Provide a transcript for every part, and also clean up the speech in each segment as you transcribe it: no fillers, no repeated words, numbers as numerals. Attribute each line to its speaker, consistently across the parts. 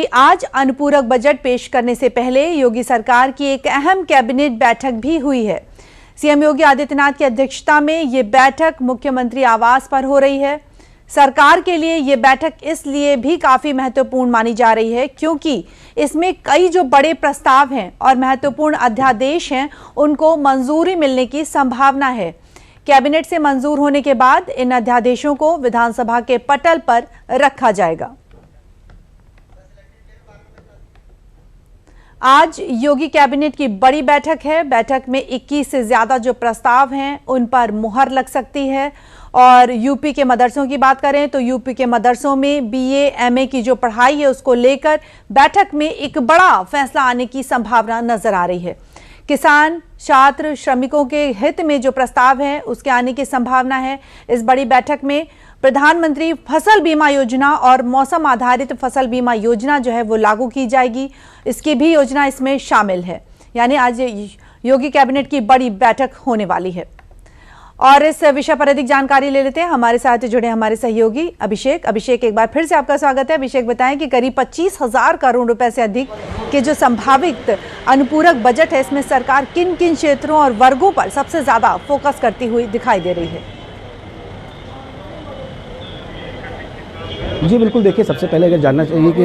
Speaker 1: कि आज अनुपूरक बजट पेश करने से पहले योगी सरकार की एक अहम कैबिनेट बैठक भी हुई है। सीएम योगी आदित्यनाथ की अध्यक्षता में ये बैठक मुख्यमंत्री आवास पर हो रही है। सरकार के लिए ये बैठक इसलिए भी काफी महत्वपूर्ण मानी जा रही है क्योंकि इसमें कई जो बड़े प्रस्ताव हैं और महत्वपूर्ण अध्यादेश हैं उनको मंजूरी मिलने की संभावना है। कैबिनेट से मंजूर होने के बाद इन अध्यादेशों को विधानसभा के पटल पर रखा जाएगा। आज योगी कैबिनेट की बड़ी बैठक है। बैठक में 21 से ज्यादा जो प्रस्ताव हैं उन पर मुहर लग सकती है। और यूपी के मदरसों की बात करें तो यूपी के मदरसों में बीए एमए की जो पढ़ाई है उसको लेकर बैठक में एक बड़ा फैसला आने की संभावना नजर आ रही है। किसान, छात्र, श्रमिकों के हित में जो प्रस्ताव है उसके आने की संभावना है। इस बड़ी बैठक में प्रधानमंत्री फसल बीमा योजना और मौसम आधारित फसल बीमा योजना जो है वो लागू की जाएगी। इसकी भी योजना इसमें शामिल है। यानी आज योगी कैबिनेट की बड़ी बैठक होने वाली है। और इस विषय पर अधिक जानकारी ले लेते हैं। हमारे साथ जुड़े हमारे सहयोगी अभिषेक, एक बार फिर से आपका स्वागत है। अभिषेक, बताएं कि करीब 25,000 करोड़ रुपए से अधिक के जो संभावित अनुपूरक बजट है इसमें सरकार किन किन क्षेत्रों और वर्गों पर सबसे ज्यादा फोकस करती हुई दिखाई दे रही है?
Speaker 2: जी बिल्कुल, देखिए सबसे पहले अगर जानना चाहिए कि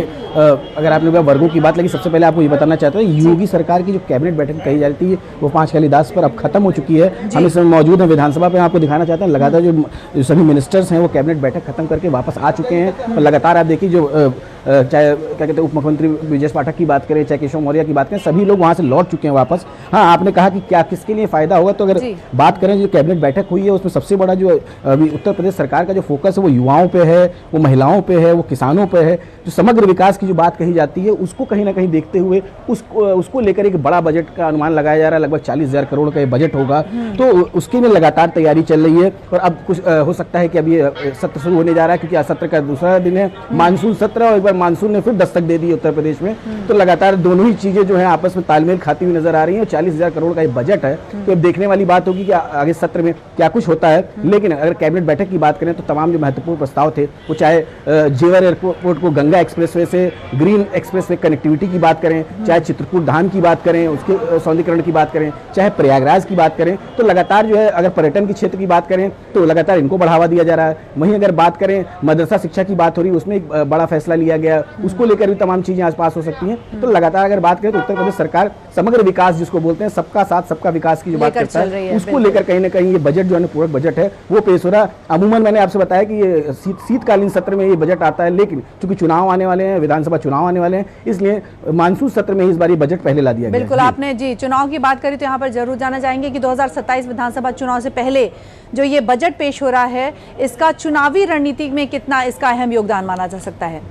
Speaker 2: अगर आपने वर्गों की बात लगी, सबसे पहले आपको ये बताना चाहता हूँ योगी सरकार की जो कैबिनेट बैठक कही जा रही थी वो 5 कैलिदास पर अब खत्म हो चुकी है। हम इस समय मौजूद हैं विधानसभा पे। आपको दिखाना चाहते हैं लगातार जो सभी मिनिस्टर्स हैं वो कैबिनेट बैठक खत्म करके वापस आ चुके हैं। और लगातार आप देखिए जो चाहे क्या कहते हैं उप मुख्यमंत्री ब्रजेश पाठक की बात करें, चाहे केशव मौर्य की बात करें, सभी लोग वहाँ से लौट चुके हैं वापस। हाँ, आपने कहा कि क्या किसके लिए फायदा होगा, तो अगर बात करें जो कैबिनेट बैठक हुई है उसमें सबसे बड़ा जो अभी उत्तर प्रदेश सरकार का जो फोकस है वो युवाओं पे है, वो महिलाओं पे है, वो किसानों पे है। जो समग्र विकास की जो बात कही जाती है उसको कहीं ना कहीं देखते हुए उसको लेकर एक बड़ा बजट का अनुमान लगाया जा रहा है। लगभग 40,000 करोड़ का ये बजट होगा। तो उसके लिए लगातार तैयारी चल रही है। और अब कुछ हो सकता है कि अभी सत्र शुरू होने जा रहा है क्योंकि आज सत्र का दूसरा दिन है, मानसून सत्र, और एक बार मानसून ने फिर दस्तक दे दी उत्तर प्रदेश में। तो लगातार दोनों ही चीजें जो है आपस में तालमेल खाती हुई नजर आ रही है। 40,000 करोड़ का ये बजट है तो अब देखने वाली बात होगी कि आगे सत्र में क्या कुछ होता है। लेकिन अगर कैबिनेट बैठक की बात करें तो तमाम जो महत्वपूर्ण प्रस्ताव थे वो चाहे जेवर एयरपोर्ट को गंगा एक्सप्रेसवे से ग्रीन एक्सप्रेसवे कनेक्टिविटी की बात करें, चाहे चित्रकूट धाम की बात करें, उसके सौंदर्यीकरण की बात करें, चाहे प्रयागराज की बात करें, तो लगातार जो है अगर पर्यटन के क्षेत्र की बात करें तो लगातार इनको बढ़ावा दिया जा रहा है। वहीं अगर बात करें मदरसा शिक्षा की बात हो रही है उसमें एक बड़ा फैसला लिया गया, उसको लेकर भी तमाम चीजें आज पास हो सकती हैं। तो लगातार अगर बात करें तो उत्तर प्रदेश सरकार समग्र विकास जिसको बोलते हैं, सबका साथ सबका विकास की जो बात करता है उसको लेकर कहीं ना कहीं ये बजट जो है पूरक बजट है वो पेश हो रहा है। अमूमन मैंने आपसे बताया कि ये शीतकालीन सत्र में ये बजट आता है, लेकिन चूंकि चुनाव आने वाले हैं, विधानसभा चुनाव आने वाले हैं, इसलिए मानसून सत्र में इस बार ये बजट पहले ला दिया गया।
Speaker 1: बिल्कुल, आपने जी चुनाव की बात करी तो यहाँ पर जरूर जाना चाहेंगे कि 2027 विधानसभा चुनाव से पहले जो ये बजट पेश हो रहा है इसका चुनावी रणनीति में कितना इसका अहम योगदान माना जा सकता है?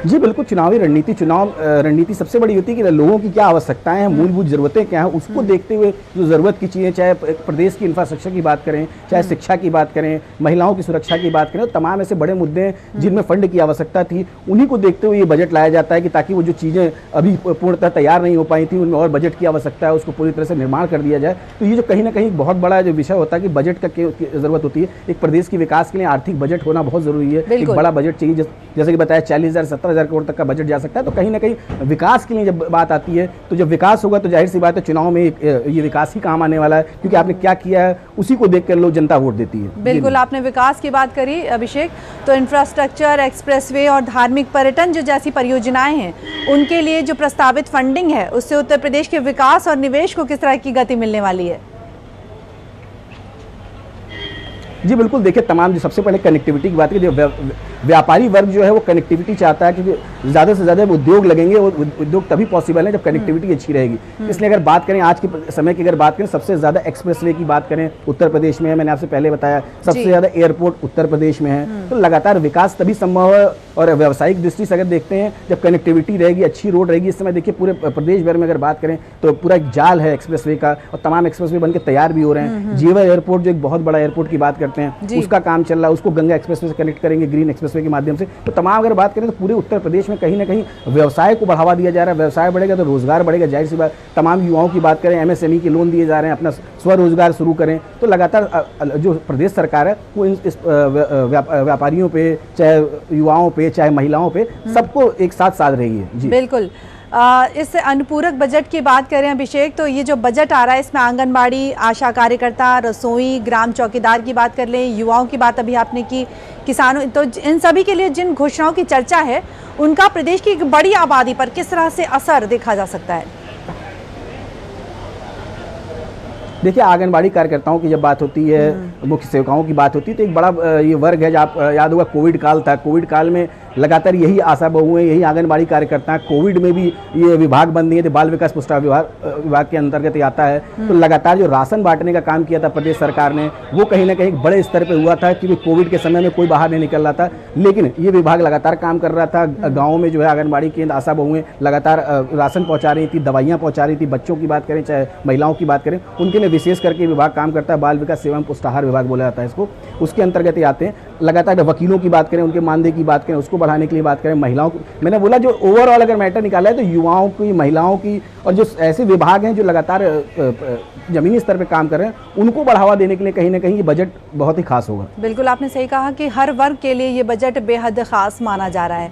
Speaker 2: जी बिल्कुल, चुनाव रणनीति सबसे बड़ी होती है कि लोगों की क्या आवश्यकताएं हैं, मूलभूत जरूरतें क्या हैं, उसको देखते हुए जो जरूरत की चीजें, चाहे प्रदेश की इंफ्रास्ट्रक्चर की बात करें, चाहे शिक्षा की बात करें, महिलाओं की सुरक्षा की बात करें, तमाम ऐसे बड़े मुद्दे हैं जिनमें फंड की आवश्यकता थी, उन्हीं को देखते हुए ये बजट लाया जाता है कि ताकि वो जो चीजें अभी पूर्णतः तैयार नहीं हो पाई थी उनमें और बजट की आवश्यकता है, उसको पूरी तरह से निर्माण कर दिया जाए। तो ये जो कहीं ना कहीं बहुत बड़ा जो विषय होता है कि बजट का जरूरत होती है। एक प्रदेश के विकास के लिए आर्थिक बजट होना बहुत जरूरी है। एक बड़ा बजट चाहिए, जैसे कि बताया 40,000 17,000 करोड़ तक का बजट जा सकता है। तो कहीं ना कहीं विकास के लिए जब बात आती है तो जब विकास होगा तो जाहिर सी बात है चुनाव में ये विकास ही काम आने वाला है, क्योंकि आपने क्या किया है उसी को देखकर लोग जनता वोट देती है।
Speaker 1: बिल्कुल, आपने विकास की बात करी अभिषेक, तो इंफ्रास्ट्रक्चर, एक्सप्रेसवे और धार्मिक पर्यटन जो जैसी परियोजनाएं हैं उनके लिए जो प्रस्तावित फंडिंग है उससे उत्तर प्रदेश के विकास और निवेश को किस तरह की गति मिलने वाली है?
Speaker 2: जी बिल्कुल, देखिए तमाम जो सबसे पहले कनेक्टिविटी की बात की, जो व्यापारी वर्ग जो है वो कनेक्टिविटी चाहता है क्योंकि ज़्यादा से ज़्यादा उद्योग लगेंगे, वो उद्योग तभी पॉसिबल है जब कनेक्टिविटी अच्छी रहेगी। इसलिए अगर बात करें आज के समय की, अगर बात करें सबसे ज़्यादा एक्सप्रेसवे की बात करें उत्तर प्रदेश में है। मैंने आपसे पहले बताया सबसे ज़्यादा एयरपोर्ट उत्तर प्रदेश में है। तो लगातार विकास तभी संभव है। और व्यावसायिक दृष्टि से अगर देखते हैं जब कनेक्टिविटी रहेगी, अच्छी रोड रहेगी। इस समय देखिए पूरे प्रदेश भर में अगर बात करें तो पूरा एक जाल है एक्सप्रेसवे का और तमाम एक्सप्रेसवे बनकर तैयार भी हो रहे हैं। जेवर एयरपोर्ट जो एक बहुत बड़ा एयरपोर्ट की बात करते हैं उसका काम चल रहा है, उसको गंगा एक्सप्रेसवे से कनेक्ट करेंगे, ग्रीन एक्सप्रेस एक्सप्रेसवे के माध्यम से। तो तमाम अगर बात करें तो पूरे उत्तर प्रदेश में कहीं ना कहीं व्यवसाय को बढ़ावा दिया जा रहा है। व्यवसाय बढ़ेगा तो रोजगार बढ़ेगा, जाहिर सी बात। तमाम युवाओं की बात करें, MSME के लोन दिए जा रहे हैं, अपना स्वरोजगार शुरू करें। तो लगातार जो प्रदेश सरकार है वो इस व्यापारियों पे, चाहे युवाओं पे, चाहे महिलाओं पे, सबको एक साथ साध रही है। जी
Speaker 1: बिल्कुल। इस अनुपूरक बजट की बात करें अभिषेक, तो ये जो बजट आ रहा है इसमें आंगनबाड़ी, आशा कार्यकर्ता, रसोई, ग्राम चौकीदार की बात कर लें, युवाओं की बात अभी आपने की, किसानों, तो इन सभी के लिए जिन घोषणाओं की चर्चा है उनका प्रदेश की एक बड़ी आबादी पर किस तरह से असर देखा जा सकता है?
Speaker 2: देखिए, आंगनबाड़ी कार्यकर्ताओं की जब बात होती है, मुख्य सेवकाओं की बात होती है, तो एक बड़ा ये वर्ग है। जब आप याद होगा कोविड काल था, कोविड काल में लगातार यही आशा बहुएं, यही आंगनबाड़ी कार्यकर्ता, कोविड में भी ये विभाग बंद नहीं है, तो बाल विकास पुष्टाहार विभाग के अंतर्गत आता है। तो लगातार जो राशन बांटने का काम किया था प्रदेश सरकार ने, वो कहीं ना कहीं एक बड़े स्तर पे हुआ था, क्योंकि कोविड के समय में कोई बाहर नहीं निकल रहा था। लेकिन ये विभाग लगातार काम कर रहा था। गाँव में जो है आंगनबाड़ी केंद्र, आशा बहुएं लगातार राशन पहुँचा रही थी, दवाइयाँ पहुँचा रही थी। बच्चों की बात करें चाहे महिलाओं की बात करें, उनके लिए विशेष करके विभाग काम करता है। बाल विकास एवं पुष्टाहार विभाग बोला जाता है इसको, उसके अंतर्गत ही आते हैं। लगातार वकीलों की बात करें, उनके मानदेय की बात करें, उसको बढ़ाने के लिए बात करें। महिलाओं को, मैंने बोला जो ओवरऑल अगर मैटर निकाला है तो युवाओं की, महिलाओं की, और जो ऐसे विभाग हैं जो लगातार जमीनी स्तर पे काम कर रहे हैं, उनको बढ़ावा देने के लिए कहीं ना कहीं ये बजट बहुत ही खास होगा।
Speaker 1: बिल्कुल, आपने सही कहा कि हर वर्ग के लिए ये बजट बेहद खास माना जा रहा है।